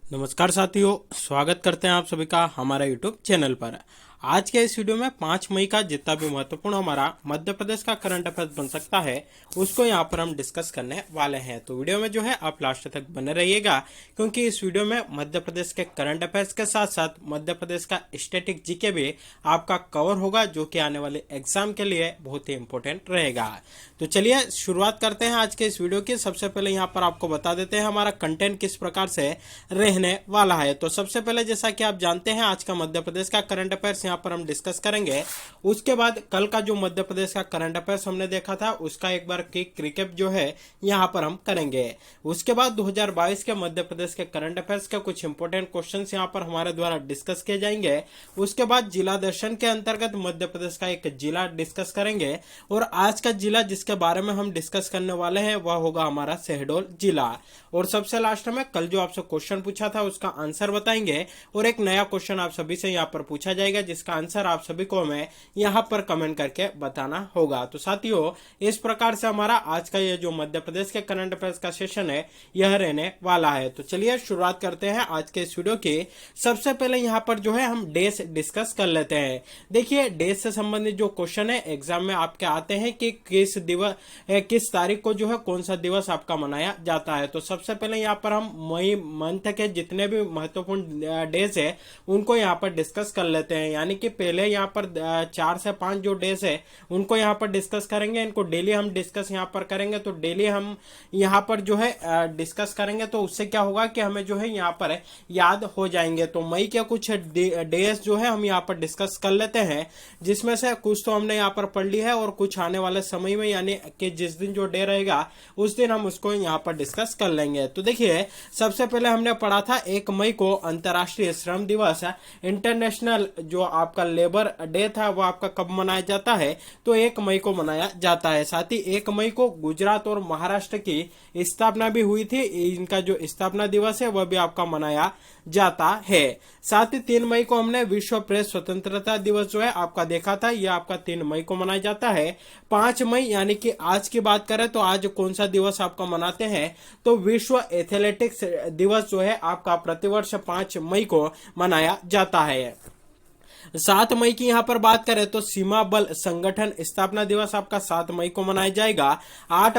नमस्कार साथियों, स्वागत करते हैं आप सभी का हमारा यूट्यूब चैनल पर। आज के इस वीडियो में 5 मई का जितना भी महत्वपूर्ण हमारा मध्य प्रदेश का करंट अफेयर्स बन सकता है उसको यहाँ पर हम डिस्कस करने वाले हैं। तो वीडियो में जो है आप लास्ट तक बने रहिएगा, क्योंकि इस वीडियो में मध्य प्रदेश के करंट अफेयर्स के साथ साथ मध्य प्रदेश का स्टैटिक जीके भी आपका कवर होगा, जो कि आने वाले एग्जाम के लिए बहुत ही इंपॉर्टेंट रहेगा। तो चलिए शुरुआत करते हैं आज के इस वीडियो की। सबसे पहले यहाँ पर आपको बता देते हैं हमारा कंटेंट किस प्रकार से रहने वाला है। तो सबसे पहले जैसा कि आप जानते हैं आज का मध्य प्रदेश का करंट अफेयर्स यहाँ पर हम डिस्कस करेंगे। उसके बाद कल का जो मध्य प्रदेश का करंट अफेयर्स हमने देखा था उसका एक बार क्विक रिकैप जो है यहाँ पर हम करेंगे। उसके बाद 2022 के मध्य प्रदेश के करंट अफेयर्स के कुछ इंपोर्टेंट क्वेश्चंस यहाँ पर हमारे द्वारा डिस्कस किए जाएंगे। उसके बाद जिला दर्शन के अंतर्गत मध्य प्रदेश का एक जिला डिस्कस करेंगे और आज का जिला जिसके बारे में हम डिस्कस करने वाले हैं वह होगा हमारा शहडोल जिला। और सबसे लास्ट में कल जो आपसे क्वेश्चन पूछा था उसका आंसर बताएंगे और एक नया क्वेश्चन आप सभी से यहाँ पर पूछा जाएगा जिसका आंसर आप सभी को हमें यहाँ पर कमेंट करके बताना होगा। तो साथियों, इस प्रकार से हमारा आज का ये जो मध्य प्रदेश के करंट अफेयर्स का सेशन है यह रहने वाला है। तो चलिए शुरुआत करते हैं आज के इस वीडियो की। सबसे पहले यहाँ पर जो है हम डेज डिस्कस कर लेते हैं। देखिए, डेज से संबंधित जो क्वेश्चन है एग्जाम में आपके आते हैं कि किस तारीख को जो है कौन सा दिवस आपका मनाया जाता है। तो सबसे पहले यहाँ पर हम मई मंथ के जितने भी महत्वपूर्ण डेज है उनको यहाँ पर डिस्कस कर लेते हैं। यानी कि पहले यहाँ पर 4 से 5 जो डेज है उनको यहाँ पर डिस्कस करेंगे। इनको डेली हम डिस्कस यहाँ पर करेंगे। तो डेली हम यहाँ पर जो है डिस्कस करेंगे तो उससे क्या होगा कि हमें जो है यहाँ पर याद हो जाएंगे। तो मई के कुछ डेज जो है हम यहाँ पर डिस्कस कर लेते हैं, जिसमें से कुछ तो हमने यहाँ पर पढ़ ली है और कुछ आने वाले समय में यानी कि जिस दिन जो डे रहेगा उस दिन हम उसको यहाँ पर डिस्कस कर लेंगे। तो देखिए, सबसे पहले हमने पढ़ा था 1 मई को अंतर्राष्ट्रीय श्रम दिवस है। इंटरनेशनल जो आपका लेबर डे था वो आपका कब मनाया जाता है? तो 1 मई को मनाया जाता है। साथ ही 1 मई को गुजरात और महाराष्ट्र की स्थापना भी हुई थी। इनका जो स्थापना दिवस है वह भी आपका मनाया जाता है। साथ ही 3 मई को हमने विश्व प्रेस स्वतंत्रता दिवस जो है आपका देखा था, यह आपका 3 मई को मनाया जाता है। 5 मई यानी कि आज की बात करें तो आज कौन सा दिवस आपका मनाते हैं? तो विश्व एथलेटिक्स दिवस जो है आपका प्रतिवर्ष 5 मई को मनाया जाता है। 7 मई की यहाँ पर बात करें तो सीमा बल संगठन स्थापना दिवस आपका 7 मई को मनाया जाएगा। 8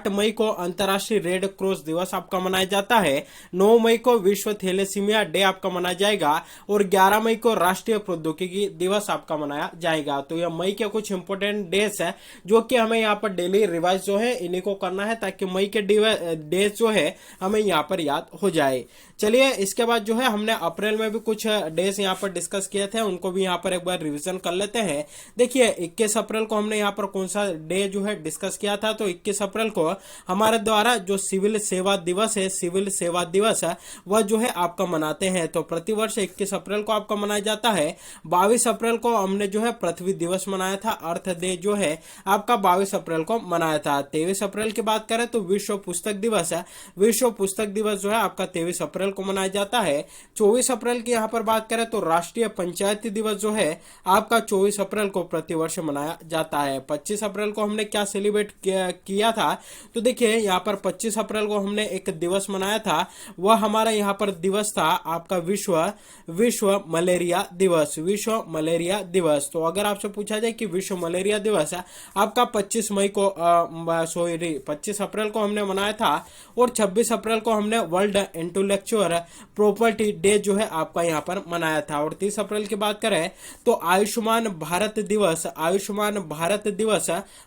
मई को अंतर्राष्ट्रीय रेड क्रॉस दिवस आपका मनाया जाता है। 9 मई को विश्व थैलेसीमिया डे आपका मनाया जाएगा और 11 मई को राष्ट्रीय प्रौद्योगिकी दिवस आपका मनाया जाएगा। तो यह मई के कुछ इंपोर्टेंट डेज है जो कि हमें यहाँ पर डेली रिवाइज जो है इन्हीं को करना है, ताकि मई के डेज जो है हमें यहाँ पर याद हो जाए। चलिए, इसके बाद जो है हमने अप्रैल में भी कुछ डेज यहाँ पर डिस्कस किए थे, उनको भी यहाँ पर एक बार रिवीजन कर लेते हैं। देखिए, 21 अप्रैल को हमने यहाँ पर कौन सा डे जो है डिस्कस किया था? तो 21 अप्रैल को हमारे द्वारा जो सिविल सेवा दिवस है, सिविल सेवा दिवस है वह जो है आपका मनाते हैं। तो प्रतिवर्ष 21 अप्रैल को आपका मनाया जाता है। 22 अप्रैल को हमने जो है पृथ्वी दिवस मनाया था। अर्थ डे जो है आपका 22 अप्रैल को मनाया था। 23 अप्रैल की बात करें तो विश्व पुस्तक दिवस है। विश्व पुस्तक दिवस जो है आपका 23 अप्रैल को मनाया जाता है। 24 अप्रैल की यहाँ पर बात करें तो राष्ट्रीय पंचायती दिवस जो है आपका 24 अप्रैल को प्रतिवर्ष मनाया जाता है। 25 अप्रैल को हमने क्या सेलिब्रेट किया था? तो देखिए, यहाँ पर 25 अप्रैल को हमने एक दिवस मनाया था। वह हमारा यहाँ पर दिवस था आपका विश्व मलेरिया दिवस। विश्व मलेरिया दिवस। तो अगर आपसे पूछा जाए कि विश्व मलेरिया दिवस है आपका 25 अप्रैल को हमने मनाया था और 26 अप्रैल को हमने वर्ल्ड इंटेलेक्चुअल प्रॉपर्टी डे जो है आपका यहाँ पर मनाया था। और 30 अप्रैल की बात करें तो आयुष्मान भारत दिवस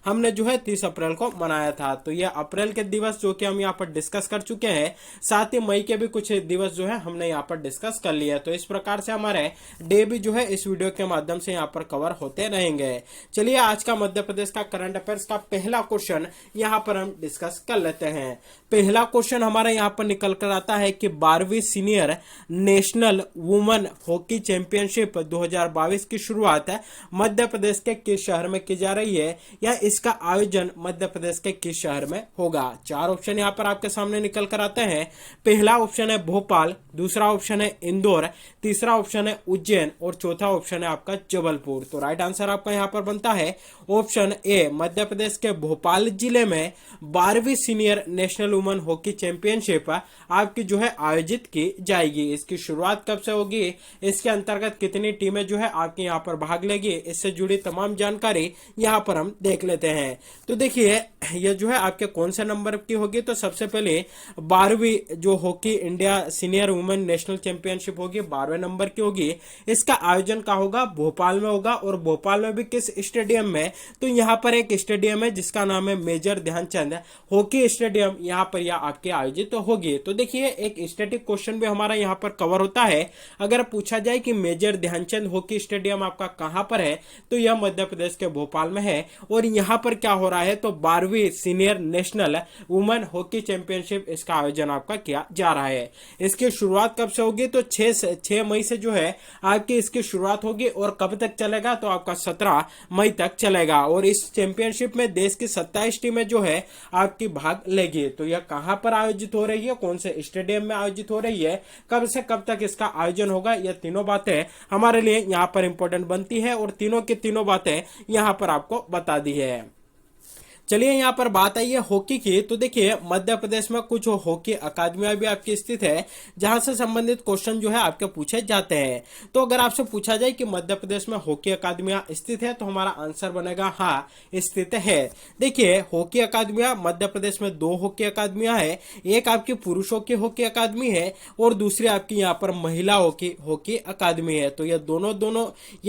हमने जो है 30 अप्रैल को मनाया था। तो ये अप्रैल के दिवस जो कि हम यहाँ पर डिस्कस कर चुके हैं। साथ ही मई के भी कुछ दिवस जो है हमने यहाँ पर डिस्कस कर लिया। तो इस प्रकार से हमारे डे भी जो है इस वीडियो के माध्यम से यहाँ पर कवर होते रहेंगे। चलिए, आज का मध्य प्रदेश का करंट अफेयर्स का पहला क्वेश्चन यहाँ पर हम डिस्कस कर लेते हैं। पहला क्वेश्चन हमारा यहाँ पर निकल कर आता है कि 12वीं senior national women hockey championship championship 2022 की शुरुआत मध्य प्रदेश के किस शहर में की जा रही है, या इसका आयोजन मध्य प्रदेश के किस शहर में होगा। 4 ऑप्शन यहाँ पर आपके सामने निकल कर आते हैं। पहला ऑप्शन है भोपाल, दूसरा ऑप्शन है इंदौर, तीसरा ऑप्शन है उज्जैन और चौथा ऑप्शन है आपका जबलपुर। तो राइट आंसर आपका यहाँ पर बनता है ऑप्शन ए, मध्य प्रदेश के भोपाल जिले में 12वीं senior national women hockey championship आपकी जो है आयोजित की जाएगी। इसकी शुरुआत कब से होगी, इसके अंतर्गत कितनी टीमें जो है आपकी यहाँ पर भाग लेगी, इससे जुड़ी तमाम जानकारी यहाँ पर हम देख लेते हैं। तो देखिए ये जो है आपके कौन से नंबर की होगी, तो सबसे पहले 12वीं जो hockey India senior women national championship होगी 12वें नंबर की होगी। इसका आयोजन कहाँ होगा, भोपाल में होगा। और भोपाल में भी किस स्टेडियम में, तो यहाँ पर एक स्टेडियम है जिसका नाम है मेजर ध्यानचंद हॉकी स्टेडियम, यहाँ पर यह आपके आयोजित होगी। तो देखिए एक स्टैटिक क्वेश्चन भी हमारा यहाँ पर कवर होता है। अगर पूछा जाए कि मेजर ध्यानचंद हॉकी स्टेडियम आपका कहाँ पर है, तो यह मध्य प्रदेश के भोपाल में है। और यहाँ पर क्या हो रहा है, तो 12वीं senior national women hockey championship इसका आयोजन आपका किया जा रहा है। इसकी शुरुआत कब से होगी, तो 6 मई से जो है आपकी इसकी शुरुआत होगी। और कब तक चलेगा, तो आपका 17 मई तक चलेगा। और इस चैंपियनशिप में देश की 27 टीमें जो है आपकी भाग लेगी। तो यह कहां पर आयोजित हो रही है, कौन से स्टेडियम में आयोजित हो रही है, कब से कब तक इसका आयोजन होगा, यह तीनों बातें हमारे लिए यहां पर इंपॉर्टेंट बनती है। और तीनों की तीनों बातें यहां पर आपको बता दी है। चलिए यहाँ पर बात आई है हॉकी की। तो देखिए मध्य प्रदेश में कुछ हॉकी अकादमियां भी आपकी स्थित है, जहां से संबंधित क्वेश्चन जो है आपके पूछे जाते हैं। तो अगर आपसे पूछा जाए कि मध्य प्रदेश में हॉकी अकादमियां स्थित है, तो हमारा आंसर बनेगा हाँ स्थित है। देखिए हॉकी अकादमियां मध्य प्रदेश में 2 हॉकी अकादमियां है। एक आपकी पुरुषों की हॉकी अकादमी है और दूसरी आपकी यहाँ पर महिलाओं की हॉकी अकादमी है। तो ये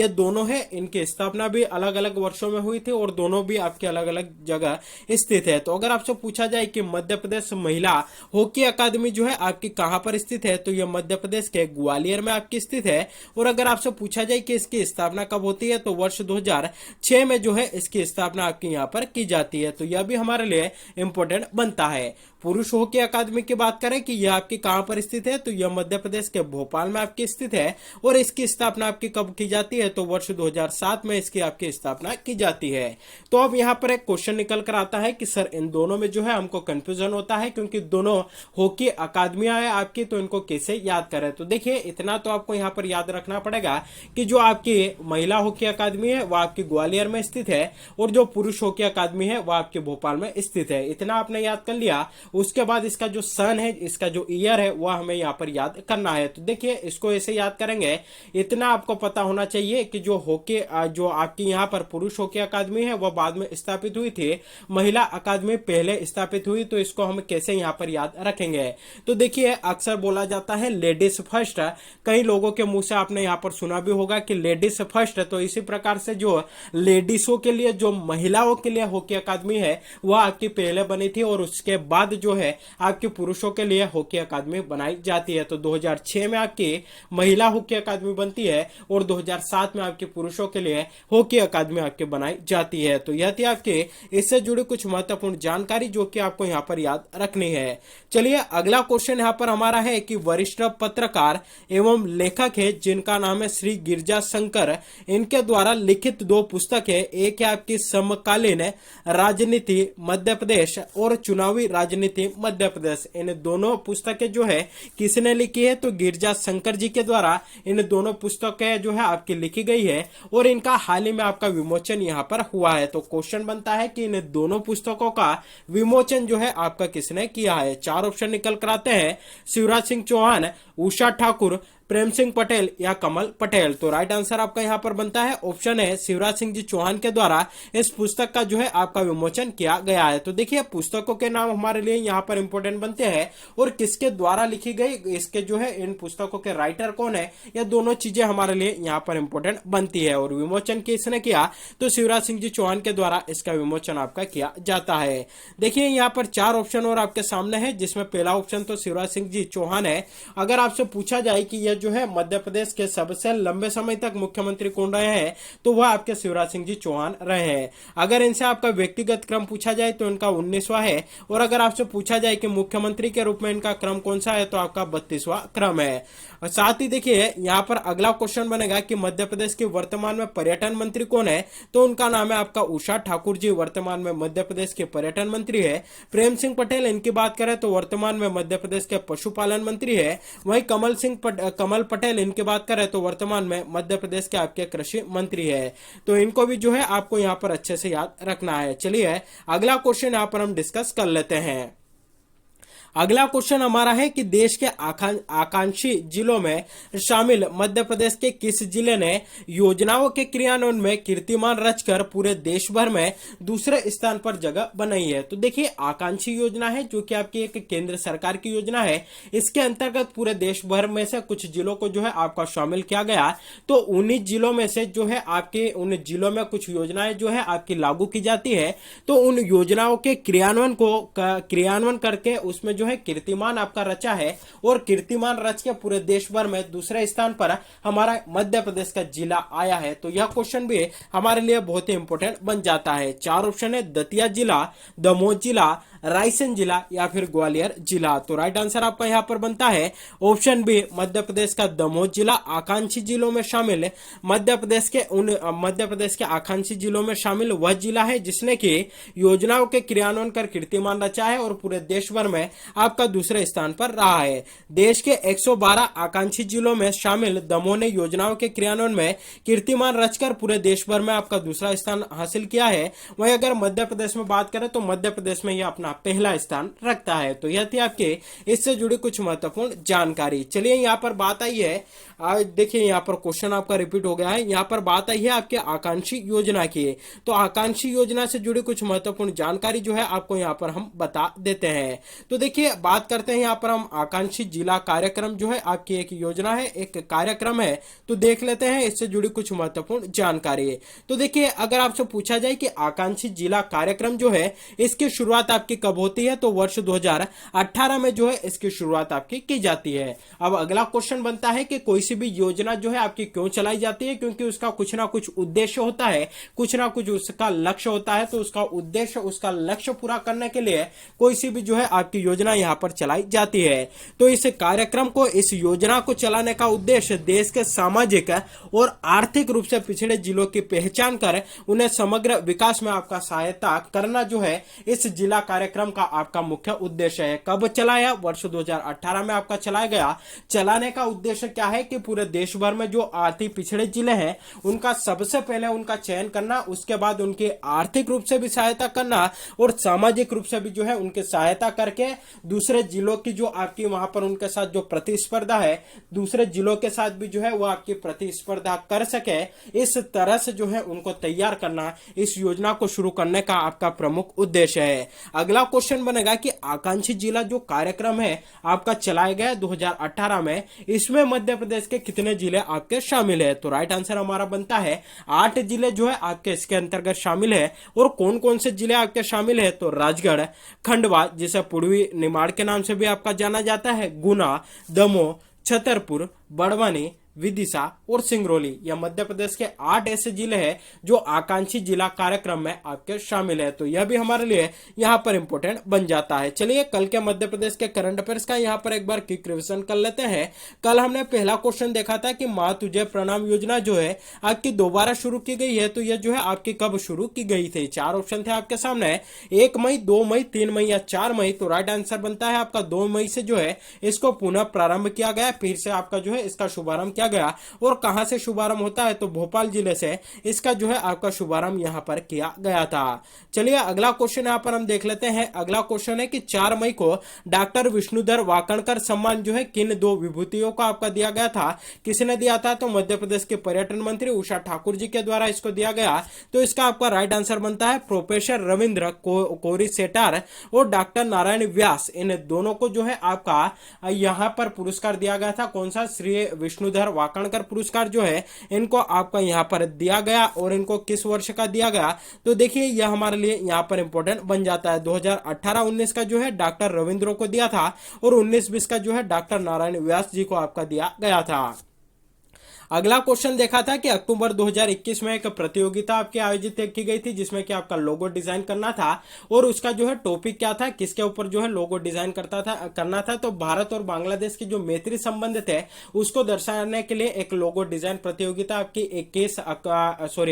दोनों है। इनकी स्थापना भी अलग अलग वर्षों में हुई थी और दोनों भी आपके अलग अलग जगह स्थित है। तो अगर आपसे पूछा जाए कि मध्य प्रदेश महिला हॉकी अकादमी जो है आपकी कहां पर स्थित है, तो यह मध्य प्रदेश के ग्वालियर में आपकी स्थित है। और अगर आपसे पूछा जाए कि इसकी स्थापना कब होती है, तो वर्ष 2006 में जो है इसकी स्थापना आपकी यहां पर की जाती है। तो यह भी हमारे लिए इंपॉर्टेंट बनता है। पुरुष हॉकी अकादमी की बात करें कि यह आपकी कहां पर स्थित है, तो यह मध्य प्रदेश के भोपाल में आपकी स्थित है। और इसकी स्थापना आपकी कब की जाती है, तो वर्ष 2007 में इसकी आपकी स्थापना की जाती है। तो अब यहाँ पर एक क्वेश्चन निकल कर आता है कि सर इन दोनों में जो है हमको कंफ्यूजन होता है, क्योंकि दोनों हॉकी अकादमियां है आपकी, तो इनको कैसे याद करें। तो देखिए इतना तो आपको यहाँ पर याद रखना पड़ेगा कि जो आपकी महिला हॉकी अकादमी है वह आपकी ग्वालियर में स्थित है, और जो पुरुष हॉकी अकादमी है वह आपके भोपाल में स्थित है। इतना आपने याद कर लिया। उसके बाद इसका जो सन है, इसका जो ईयर है, वह हमें यहाँ पर याद करना है। तो देखिए इसको ऐसे याद करेंगे। इतना आपको पता होना चाहिए कि जो आपकी यहाँ पर पुरुष हॉकी अकादमी है वह बाद में स्थापित हुई थी, महिला अकादमी पहले स्थापित हुई। तो इसको हम कैसे यहाँ पर याद रखेंगे, तो देखिए अक्सर बोला जाता है लेडीज फर्स्ट। कई लोगों के मुंह से आपने यहाँ पर सुना भी होगा कि लेडीज फर्स्ट। तो इसी प्रकार से जो लेडीजों के लिए, जो महिलाओं के लिए हॉकी अकादमी है वह आपकी पहले बनी थी, और उसके बाद जो है आपके पुरुषों के लिए हॉकी अकादमी बनाई जाती है। तो 2006 में आपकी महिला हॉकी अकादमी बनती है और 2007 में आपके पुरुषों के लिए हॉकी अकादमी आपके बनाई जाती है। तो यह थी आपके इससे जुड़ी कुछ महत्वपूर्ण जानकारी जो कि आपको यहाँ पर याद रखनी है। चलिए अगला क्वेश्चन यहाँ पर हमारा है कि वरिष्ठ पत्रकार एवं लेखक है जिनका नाम है श्री गिरजा शंकर, इनके द्वारा लिखित 2 पुस्तक है। एक है आपकी समकालीन राजनीति मध्य प्रदेश और चुनावी राजनीति मध्य प्रदेश। इन दोनों पुस्तकें जो है किसने लिखी है, तो गिरजा शंकर जी के द्वारा इन दोनों पुस्तकें जो है आपकी लिखी गई है, और इनका हाल ही में आपका विमोचन यहाँ पर हुआ है। तो क्वेश्चन बनता है कि इन दोनों पुस्तकों का विमोचन जो है आपका किसने किया है। 4 ऑप्शन निकल कर आते हैं, शिवराज सिंह चौहान, उषा ठाकुर, प्रेम सिंह पटेल या कमल पटेल। तो राइट आंसर आपका यहाँ पर बनता है ऑप्शन है शिवराज सिंह जी चौहान के द्वारा इस पुस्तक का जो है आपका विमोचन किया गया है। तो देखिए पुस्तकों के नाम हमारे लिए यहाँ पर इंपॉर्टेंट बनते हैं, और किसके द्वारा लिखी गई, इसके जो है इन पुस्तकों के राइटर कौन है, यह दोनों चीजें हमारे लिए यहाँ पर इंपॉर्टेंट बनती है। और विमोचन किसने किया, तो शिवराज सिंह जी चौहान के द्वारा इसका विमोचन आपका किया जाता है। देखिए यहाँ पर 4 ऑप्शन और आपके सामने है, जिसमें पहला ऑप्शन तो शिवराज सिंह जी चौहान है। अगर आपसे पूछा जाए कि यह जो है मध्य प्रदेश के सबसे लंबे समय तक मुख्यमंत्री कौन रहे हैं, तो वह आपके शिवराज सिंह जी चौहान रहे हैं। अगर इनसे आपका व्यक्तिगत क्रम पूछा जाए तो इनका 19वां है, और अगर आपसे पूछा जाए कि मुख्यमंत्री के रूप में इनका क्रम कौन सा है, तो आपका 32वां क्रम है। और साथ ही देखिए यहाँ पर अगला क्वेश्चन बनेगा कि मध्य प्रदेश के वर्तमान में पर्यटन मंत्री कौन है, तो उनका नाम है आपका उषा ठाकुर जी, वर्तमान में मध्य प्रदेश के पर्यटन मंत्री है। प्रेम सिंह पटेल, इनकी बात करें तो वर्तमान में मध्य प्रदेश के पशुपालन मंत्री है। वहीं कमल पटेल, इनकी बात करें तो वर्तमान में मध्य प्रदेश के आपके कृषि मंत्री है। तो इनको भी जो है आपको यहाँ पर अच्छे से याद रखना है। चलिए अगला क्वेश्चन यहाँ पर हम डिस्कस कर लेते हैं। अगला क्वेश्चन हमारा है कि देश के आकांक्षी जिलों में शामिल मध्य प्रदेश के किस जिले ने योजनाओं के क्रियान्वयन में कीर्तिमान रचकर पूरे देश भर में दूसरे स्थान पर जगह बनाई है। तो देखिए आकांक्षी योजना है जो कि आपकी एक केंद्र सरकार की योजना है। इसके अंतर्गत पूरे देश भर में से कुछ जिलों को जो है आपका शामिल किया गया। तो 19 जिलों में से जो है आपके उन जिलों में कुछ योजनाएं जो है आपकी लागू की जाती है। तो उन योजनाओं के क्रियान्वयन करके उसमें जो है कीर्तिमान आपका रचा है, और कीर्तिमान रच के पूरे देश भर में दूसरे स्थान पर हमारा मध्य प्रदेश का जिला आया है। तो यह क्वेश्चन भी हमारे लिए बहुत ही इंपॉर्टेंट बन जाता है। 4 ऑप्शन है, दतिया जिला, दमोह जिला, रायसेन जिला या फिर ग्वालियर जिला। तो राइट आंसर आपका यहाँ पर बनता है ऑप्शन बी, मध्य प्रदेश का दमोह जिला। आकांक्षी जिलों में शामिल मध्य प्रदेश के आकांक्षी जिलों में शामिल वह जिला है जिसने की योजनाओं के क्रियान्वयन कर कीर्तिमान रचा है और पूरे देश भर में आपका दूसरे स्थान पर रहा है। देश के 112 आकांक्षी जिलों में शामिल दमोह ने योजनाओं के क्रियान्वयन में कीर्तिमान रचकर पूरे देश भर में आपका दूसरा स्थान हासिल किया है। वहीं अगर मध्य प्रदेश में बात करें तो मध्य प्रदेश में यह अपना पहला स्थान रखता है। तो यह थी आपके इससे जुड़ी कुछ महत्वपूर्ण जानकारी। चलिए यहाँ पर बात आई है, देखिए यहाँ पर क्वेश्चन आपका रिपीट हो गया है। यहाँ पर बात आई है आपके आकांक्षी योजना की। तो आकांक्षी योजना से जुड़ी कुछ महत्वपूर्ण जानकारी जो है आपको यहाँ पर हम बता देते हैं। तो देखिए बात करते हैं यहाँ पर हम आकांक्षी जिला कार्यक्रम जो है आपकी एक योजना है, एक कार्यक्रम है। तो देख लेते हैं इससे जुड़ी कुछ महत्वपूर्ण जानकारी। तो देखिए अगर आपसे पूछा जाए कि आकांक्षी जिला कार्यक्रम जो है इसकी शुरुआत आपकी कब होती है, तो वर्ष 2018 में जो है इसकी शुरुआत आपकी की जाती है। अब अगला क्वेश्चन बनता है कि कोई सी भी योजना जो है आपकी क्यों चलाई जाती है, क्योंकि उसका कुछ ना कुछ उद्देश्य होता है, कुछ ना कुछ उसका लक्ष्य होता है। तो उसका उद्देश्य, उसका लक्ष्य पूरा करने के लिए कोई सी भी जो है आपकी योजना यहाँ पर चलाई जाती है। तो इस कार्यक्रम को, इस योजना को चलाने का उद्देश्य देश के सामाजिक और आर्थिक रूप से पिछड़े जिलों की पहचान कर उन्हें समग्र विकास में आपका सहायता करना जो है इस जिला कार्यक्रम का आपका मुख्य उद्देश्य है। कब चलाया? वर्ष 2018 में आपका चलाया गया। चलाने का उद्देश्य क्या है कि पूरे देश भर में जो आर्थिक पिछड़े जिले हैं उनका सबसे पहले उनका चयन करना, उसके बाद उनकी आर्थिक रूप से भी सहायता करना और सामाजिक रूप से भी जो है उनकी सहायता करके दूसरे जिलों की जो आपकी वहां पर उनके साथ जो प्रतिस्पर्धा है, दूसरे जिलों के साथ भी जो है वो आपकी प्रतिस्पर्धा कर सके, इस तरह से जो है उनको तैयार करना इस योजना को शुरू करने का आपका प्रमुख उद्देश्य है। अगला क्वेश्चन बनेगा कि आकांक्षी जिला जो कार्यक्रम है आपका चलाया गया 2018 में, इसमें मध्य प्रदेश के कितने जिले आपके शामिल है? तो राइट आंसर हमारा बनता है 8 जिले जो है आपके इसके अंतर्गत शामिल है। और कौन कौन से जिले आपके शामिल है? तो राजगढ़, खंडवा जिसे पूर्वी निमाड़ के नाम से भी आपका जाना जाता है, गुना, दमोह, छतरपुर, बड़वानी, विदिशा और सिंगरौली, यह मध्य प्रदेश के 8 ऐसे जिले हैं जो आकांक्षी जिला कार्यक्रम में आपके शामिल है। तो यह भी हमारे लिए यहाँ पर इंपॉर्टेंट बन जाता है। चलिए कल के मध्य प्रदेश के करंट अफेयर्स का यहाँ पर एक बार क्विक रिवीजन कर लेते हैं। कल हमने पहला क्वेश्चन देखा था कि माँ तुझे प्रणाम योजना जो है आपकी दोबारा शुरू की गई है। तो यह जो है आपकी कब शुरू की गई थी? 4 ऑप्शन थे आपके सामने, 1 मई, 2 मई, 3 मई या 4 मई। तो राइट आंसर बनता है आपका 2 मई से जो है इसको पुनः प्रारंभ किया गया, फिर से आपका जो है इसका शुभारंभ किया गया। और कहां से शुभारंभ होता है? तो भोपाल जिले से इसका जो है आपका शुभारंभ यहां पर किया गया था। चलिए अगला क्वेश्चन यहां पर हम देख लेते हैं। अगला क्वेश्चन है कि 4 मई को डॉक्टर विष्णुधर वाकणकर सम्मान जो है किन 2 विभूतियों को आपका दिया गया था? किसने दिया था? तो मध्य प्रदेश के पर्यटन मंत्री उषा ठाकुर जी के द्वारा इसको दिया गया। तो इसका आपका राइट आंसर बनता है प्रोफेसर रविंद्र कोरी सेटार और डॉक्टर नारायण व्यास, इन दोनों को जो है आपका यहां पर पुरस्कार दिया गया था। कौन सा? श्री विष्णुधर वाकणकर पुरस्कार जो है इनको आपका यहाँ पर दिया गया, और इनको किस वर्ष का दिया गया, तो देखिए यह हमारे लिए यहाँ पर इंपॉर्टेंट बन जाता है। 2018-19 का जो है डॉक्टर रविंद्र को दिया था, और 19-20 का जो है डॉक्टर नारायण व्यास जी को आपका दिया गया था। अगला क्वेश्चन देखा था कि अक्टूबर 2021 में एक प्रतियोगिता आपकी आयोजित की गई थी, जिसमें कि आपका लोगो डिजाइन करना था, और उसका जो है टॉपिक क्या था, किसके ऊपर जो है लोगो डिजाइन करना था। तो भारत और बांग्लादेश की जो मैत्री संबंध थे उसको दर्शाने के लिए एक लोगो डिजाइन प्रतियोगिता आपकी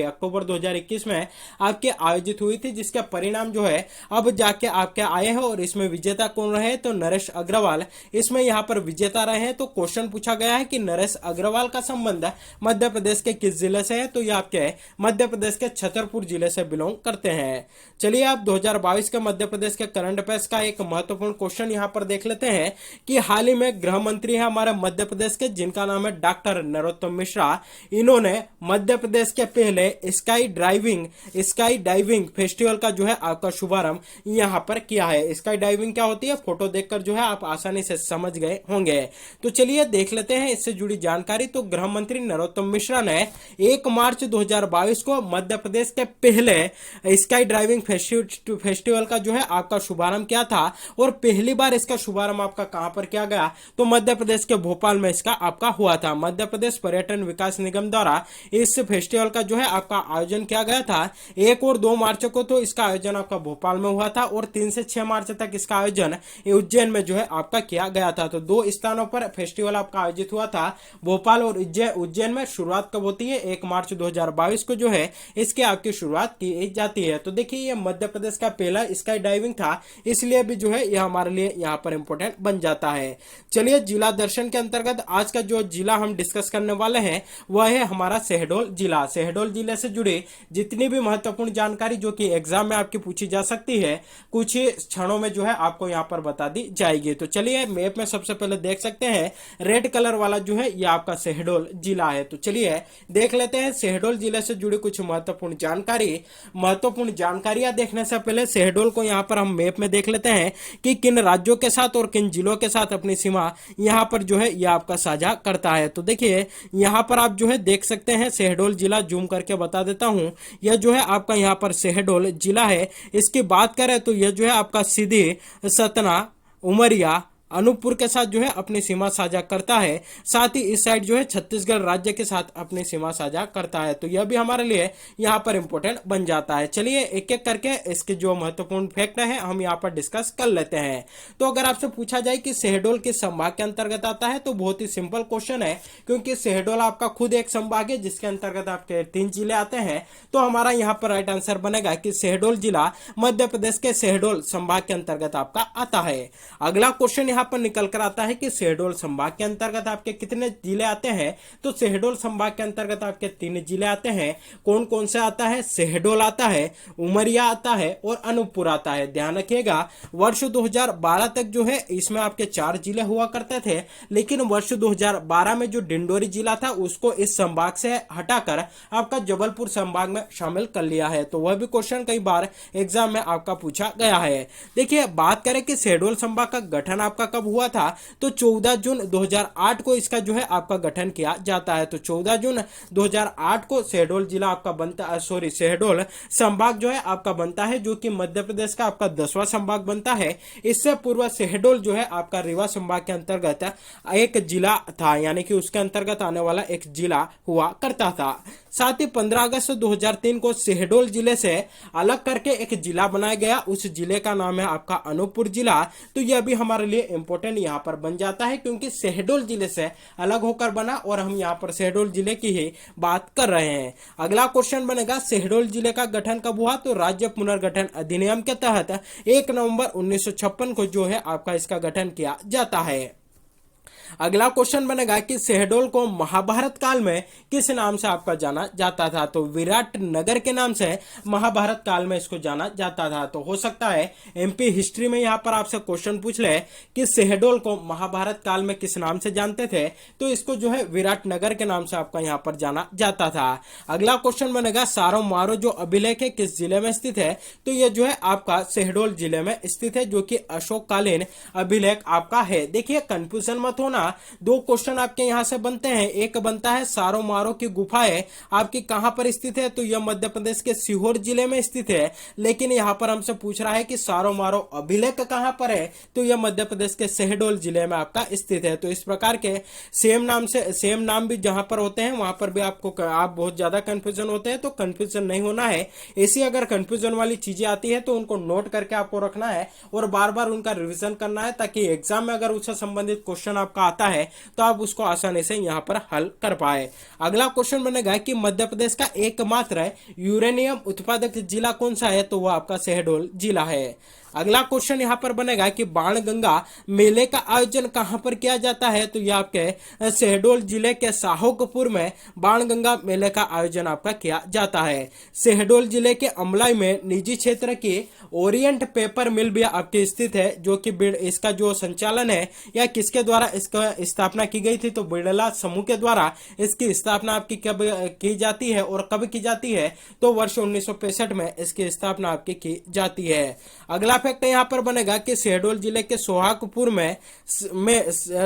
अक्टूबर 2021 में आपके आयोजित हुई थी, जिसके परिणाम जो है अब जाके आपके आए हैं, और इसमें विजेता कौन रहे, तो नरेश अग्रवाल इसमें यहाँ पर विजेता रहे हैं। तो क्वेश्चन पूछा गया है कि नरेश अग्रवाल का संबंध मध्य प्रदेश के किस जिले से है, तो ये आपके मध्य प्रदेश के छतरपुर जिले से बिलोंग करते हैं। चलिए आप 2022 के मध्य प्रदेश के करंट अफेयर्स का एक महत्वपूर्ण क्वेश्चन यहां पर देख लेते हैं कि हाल ही में गृह मंत्री है हमारे मध्य प्रदेश के, जिनका नाम है डॉक्टर नरोत्तम मिश्रा। इन्होंने मध्य प्रदेश के पहले स्काई डाइविंग फेस्टिवल का जो है आपका शुभारंभ यहां पर किया है। स्काई डाइविंग क्या होती है, फोटो देखकर जो है आप आसानी से समझ गए होंगे। तो चलिए देख लेते हैं इससे जुड़ी जानकारी। तो गृह मंत्री नरोत्तम मिश्रा ने 1 मार्च 2022 को मध्य प्रदेश के पहले स्काई ड्राइविंग फेस्टिवल का जो है आपका शुभारंभ किया था, और पहली बार इसका शुभारंभ आपका कहां पर किया गया, तो मध्य प्रदेश के भोपाल में इसका आपका हुआ था। मध्य प्रदेश पर्यटन विकास निगम द्वारा इस फेस्टिवल का जो है आपका आयोजन किया गया था। 1 और 2 मार्च को तो इसका आयोजन आपका भोपाल में हुआ था, और 3 से 6 मार्च तक इसका आयोजन उज्जैन में जो है आपका किया गया था। तो 2 स्थानों पर फेस्टिवल आपका आयोजित हुआ था, भोपाल और उज्जैन में। शुरुआत कब होती है, 1 मार्च 2022 को जो है इसके आपकी शुरुआत की जाती है। तो देखिए ये मध्य प्रदेश का पहला स्काई डाइविंग था, इसलिए भी जो है यह हमारे लिए यहाँ पर इंपॉर्टेंट बन जाता है। चलिए जिला दर्शन के अंतर्गत आज का जो जिला हम डिस्कस करने वाले हैं वह है हमारा शहडोल जिला। शहडोल जिले से जुड़ी जितनी भी महत्वपूर्ण जानकारी जो कि एग्जाम में आपकी पूछी जा सकती है, कुछ ही क्षणों में जो है आपको यहाँ पर बता दी जाएगी। तो चलिए मैप में सबसे पहले देख सकते हैं रेड कलर वाला जो है यह आपका शहडोल जिला है। तो चलिए देख लेते हैं शहडोल जिले से जुड़ी कुछ महत्वपूर्ण जानकारियां देखने से पहले शहडोल को यहाँ पर हम मैप में देख लेते हैं कि किन राज्यों के साथ और किन जिलों के साथ अपनी सीमा यहाँ पर जो है यह आपका साझा करता है। तो देखिए यहाँ पर आप जो है देख सकते हैं शहडोल जिला, जूम करके बता देता हूँ, यह जो है आपका यहाँ पर शहडोल जिला है। इसकी बात करें तो यह जो है आपका सीधी, सतना, उमरिया, अनूपपुर के साथ जो है अपनी सीमा साझा करता है। साथ ही इस साइड जो है छत्तीसगढ़ राज्य के साथ अपनी सीमा साझा करता है। तो यह भी हमारे लिए यहाँ पर इंपॉर्टेंट बन जाता है। चलिए एक एक करके इसके जो महत्वपूर्ण फैक्ट है हम यहाँ पर डिस्कस कर लेते हैं। तो अगर आपसे पूछा जाए कि शहडोल किस संभाग के अंतर्गत आता है, तो बहुत ही सिंपल क्वेश्चन है, क्योंकि शहडोल आपका खुद एक संभाग है जिसके अंतर्गत आपके 3 जिले आते हैं। तो हमारा यहाँ पर राइट आंसर बनेगा कि शहडोल जिला मध्य प्रदेश के शहडोल संभाग के अंतर्गत आपका आता है। अगला क्वेश्चन यहाँ पर निकल कर आता है कि शहडोल संभाग के अंतर्गत आपके कितने जिले आते हैं, तो शहडोल संभाग के अंतर्गत आपके 3 जिले आते हैं। कौन कौन से आता है, शहडोल आता है, उमरिया आता है और अनूपपुर आता है। ध्यान रखिएगा वर्ष 2012 तक जो है इसमें आपके 4 जिले हुआ करते थे, लेकिन वर्ष 2012 में जो डिंडोरी जिला था उसको इस संभाग से हटाकर आपका जबलपुर संभाग में शामिल कर लिया है। तो वह भी क्वेश्चन कई बार एग्जाम में आपका पूछा गया है। देखिए बात करें कि शहडोल संभाग का गठन आपका कब हुआ था, तो 14 जून 2008 को इसका जो है आपका गठन किया जाता है। तो 14 जून 2008 को शहडोल जिला आपका बनता है, शहडोल संभाग जो है आपका बनता है, जो कि मध्य प्रदेश का आपका 10वां संभाग बनता है। इससे पूर्व शहडोल जो है आपका रीवा संभाग के अंतर्गत एक जिला था, यानी कि उसके अंतर्गत आने वाला एक जिला हुआ करता था। साथ ही 15 अगस्त 2003 को शहडोल जिले से अलग करके एक जिला बनाया गया, उस जिले का नाम है आपका अनूपपुर जिला। तो यह भी हमारे लिए इंपॉर्टेंट यहाँ पर बन जाता है, क्योंकि शहडोल जिले से अलग होकर बना और हम यहाँ पर शहडोल जिले की ही बात कर रहे हैं। अगला क्वेश्चन बनेगा शहडोल जिले का गठन कब हुआ, तो राज्य पुनर्गठन अधिनियम के तहत 1 नवंबर 1956 को जो है आपका इसका गठन किया जाता है। अगला क्वेश्चन बनेगा कि शहडोल को महाभारत काल में किस नाम से आपका जाना जाता था, तो विराट नगर के नाम से महाभारत काल में इसको जाना जाता था। तो हो सकता है एमपी हिस्ट्री में यहाँ पर आपसे क्वेश्चन पूछ ले कि शहडोल को महाभारत काल में किस नाम से जानते थे, तो इसको जो है विराट नगर के नाम से आपका यहाँ पर जाना जाता था। अगला क्वेश्चन बनेगा सारो मारो जो अभिलेख है किस जिले में स्थित है, तो यह जो है आपका शहडोल जिले में स्थित है, जो कि अशोककालीन अभिलेख आपका है। देखिए कंफ्यूजन मत होना, ना दो क्वेश्चन आपके यहाँ से बनते हैं। एक बनता है सारो मारो की गुफाएं आपकी कहां पर स्थित है, तो यह मध्य प्रदेश के सीहोर जिले में स्थित है। लेकिन यहाँ पर हमसे पूछ रहा है कि सारो मारो अभिलेख कहां पर है, तो यह मध्य प्रदेश के शहडोल जिले में आपका स्थित है। तो इस प्रकार के सेम नाम भी जहां पर होते हैं वहां पर भी आप बहुत ज्यादा कंफ्यूजन होते हैं, तो कंफ्यूजन नहीं होना है। ऐसी अगर कंफ्यूजन वाली चीजें आती है तो उनको नोट करके आपको रखना है और बार बार उनका रिवीजन करना है, ताकि एग्जाम में अगर उससे संबंधित क्वेश्चन आपका आता है तो आप उसको आसानी से यहां पर हल कर पाए। अगला क्वेश्चन बनेगा कि मध्य प्रदेश का एकमात्र यूरेनियम उत्पादक जिला कौन सा है, तो वह आपका शहडोल जिला है। अगला क्वेश्चन यहां पर बनेगा कि बाणगंगा मेले का आयोजन कहां पर किया जाता है, तो यह आपके शहडोल जिले के साहोकपुर में बाणगंगा मेले का आयोजन आपका किया जाता है। शहडोल जिले के अमलाई में निजी क्षेत्र की ओरिएंट पेपर मिल भी आपकी स्थित है, जो कि इसका जो संचालन है या किसके द्वारा इसका स्थापना की गई थी, तो बिड़ला समूह के द्वारा इसकी स्थापना आपकी कब की जाती है और कब की जाती है, तो वर्ष 1965 में इसकी स्थापना आपकी की जाती है। अगला फैक्ट यहाँ पर बनेगा कि शहडोल जिले के सोहागपुर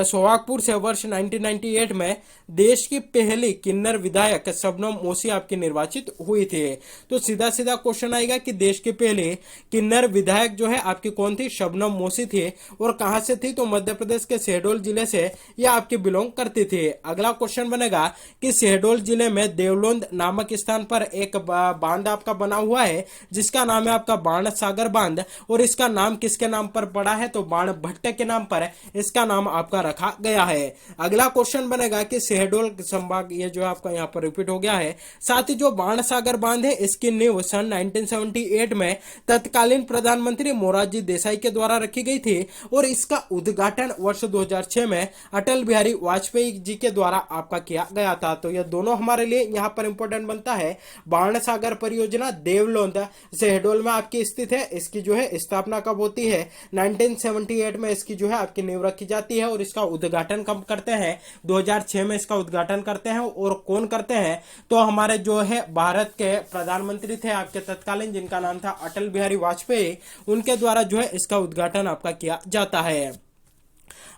सोहागपुर से वर्ष 1998 में देश की पहली किन्नर विधायक शबनम मोशी आपकी निर्वाचित हुई थी। तो सीधा सीधा क्वेश्चन आएगा कि देश की पहली किन्नर विधायक जो है आपकी कौन थी, शबनम मोशी थी, और कहां से थी, तो मध्य प्रदेश के शहडोल जिले से यह आपकी बिलोंग करती थी। अगला क्वेश्चन बनेगा कि शहडोल जिले में देवलोंद नामक स्थान पर एक बांध आपका बना हुआ है जिसका नाम है आपका बाण सागर बांध, और इसका नाम किसके नाम पर पड़ा है, तो बाण भट्ट के नाम पर इसका नाम आपका रखा गया है। अगला क्वेश्चन बनेगा कि शहडोल संभाग, ये जो आपका यहाँ पर रिपीट हो गया है। साथ ही जो बाण सागर बांध है इसकी नींव सन 1978 में तत्कालीन प्रधानमंत्री मोरारजी देसाई के द्वारा रखी गई थी और इसका उद्घाटन वर्ष 2006 में अटल बिहारी वाजपेयी जी के द्वारा आपका किया गया था। तो यह दोनों हमारे लिए यहाँ पर इंपॉर्टेंट बनता है। बाण सागर परियोजना देवलोंद शहडोल में आपकी स्थित है। इसकी जो है स्थापना कब होती है, 1978 में इसकी जो है आपकी नींव रखी जाती है और इसका उद्घाटन कब करते हैं, 2006 में इसका उद्घाटन करते हैं। और कौन करते हैं, तो हमारे जो है भारत के प्रधानमंत्री थे आपके तत्कालीन, जिनका नाम था अटल बिहारी वाजपेयी, उनके द्वारा जो है इसका उद्घाटन आपका किया जाता है।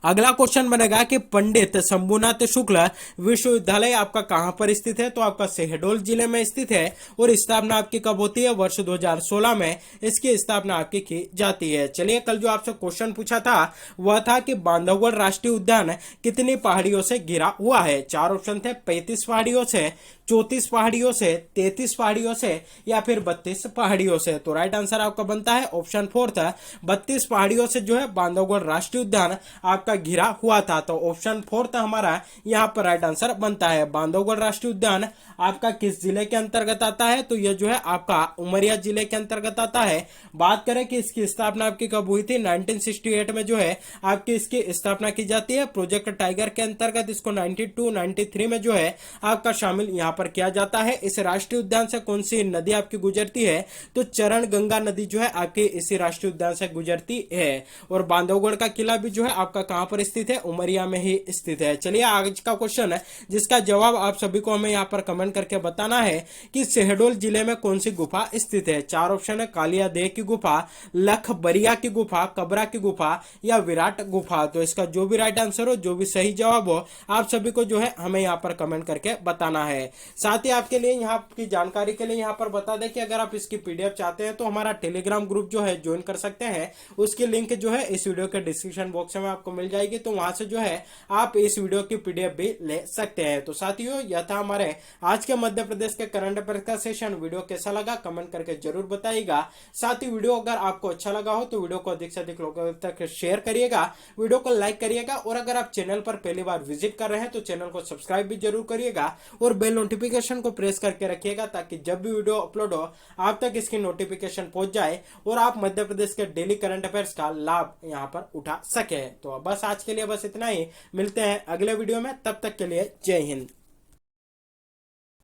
अगला क्वेश्चन बनेगा कि पंडित शंभुनाथ शुक्ल विश्वविद्यालय आपका कहां पर स्थित है, तो आपका शहडोल जिले में स्थित है और स्थापना आपकी कब होती है, वर्ष 2016 में इसकी स्थापना आपकी की जाती है। चलिए, कल जो आपसे क्वेश्चन पूछा था वह था कि बांधवगढ़ राष्ट्रीय उद्यान कितनी पहाड़ियों से घिरा हुआ है। चार ऑप्शन थे, 35 पहाड़ियों से, 34 पहाड़ियों से, 33 पहाड़ियों से या फिर 32 पहाड़ियों से। तो राइट आंसर आपका बनता है ऑप्शन 4 था, 32 पहाड़ियों से जो है बांधवगढ़ राष्ट्रीय उद्यान आपका घिरा हुआ था। तो ऑप्शन 4 था हमारा यहाँ पर राइट आंसर बनता है। बांधवगढ़ राष्ट्रीय उद्यान आपका किस जिले के अंतर्गत आता है, तो यह जो है आपका उमरिया जिले के अंतर्गत आता है। बात करें कि इसकी स्थापना आपकी कब हुई थी, 1968 में जो है आपकी इसकी स्थापना की जाती है। प्रोजेक्ट टाइगर के अंतर्गत इसको 92-93 में जो है आपका शामिल यहाँ पर किया जाता है। इस राष्ट्रीय उद्यान से कौन सी नदी आपकी गुजरती है, तो चरण गंगा नदी जो है आपके इसी राष्ट्रीय उद्यान से गुजरती है। और बांधवगढ़ का किला भी जो है आपका कहां पर स्थित है, उमरिया में ही स्थित है। चलिए, आज का क्वेश्चन है जिसका जवाब आप सभी को हमें यहाँ पर कमेंट करके बताना है कि शहडोल जिले में कौन सी गुफा स्थित है। चार ऑप्शन है, कालिया देह की गुफा, लखबरिया की गुफा, कबरा की गुफा या विराट गुफा। तो इसका जो भी राइट आंसर हो, जो भी सही जवाब हो, आप सभी को जो है हमें यहाँ पर कमेंट करके बताना है। साथ ही आपके लिए यहाँ की जानकारी के लिए यहाँ पर बता दें कि अगर आप इसकी पीडीएफ चाहते हैं तो हमारा टेलीग्राम ग्रुप जो है ज्वाइन कर सकते हैं। उसकी लिंक जो है इस वीडियो के डिस्क्रिप्शन बॉक्स में आपको मिल जाएगी, तो वहां से जो है आप इस वीडियो की पीडीएफ भी ले सकते हैं। तो साथियों, यह था हमारे आज के मध्य प्रदेश के करंट अफेयर का सेशन। वीडियो कैसा लगा कमेंट करके जरूर बताइएगा। साथ ही वीडियो अगर आपको अच्छा लगा हो तो वीडियो को अधिक से अधिक लोगों तक शेयर करिएगा, वीडियो को लाइक करिएगा, और अगर आप चैनल पर पहली बार विजिट कर रहे हैं तो चैनल को सब्सक्राइब भी जरूर करिएगा और बेल नोटिफिकेशन को प्रेस करके रखिएगा, ताकि जब भी वीडियो अपलोड हो आप तक इसकी नोटिफिकेशन पहुंच जाए और आप मध्य प्रदेश के डेली करंट अफेयर्स का लाभ यहाँ पर उठा सके। तो बस आज के लिए बस इतना ही, मिलते हैं अगले वीडियो में, तब तक के लिए जय हिंद।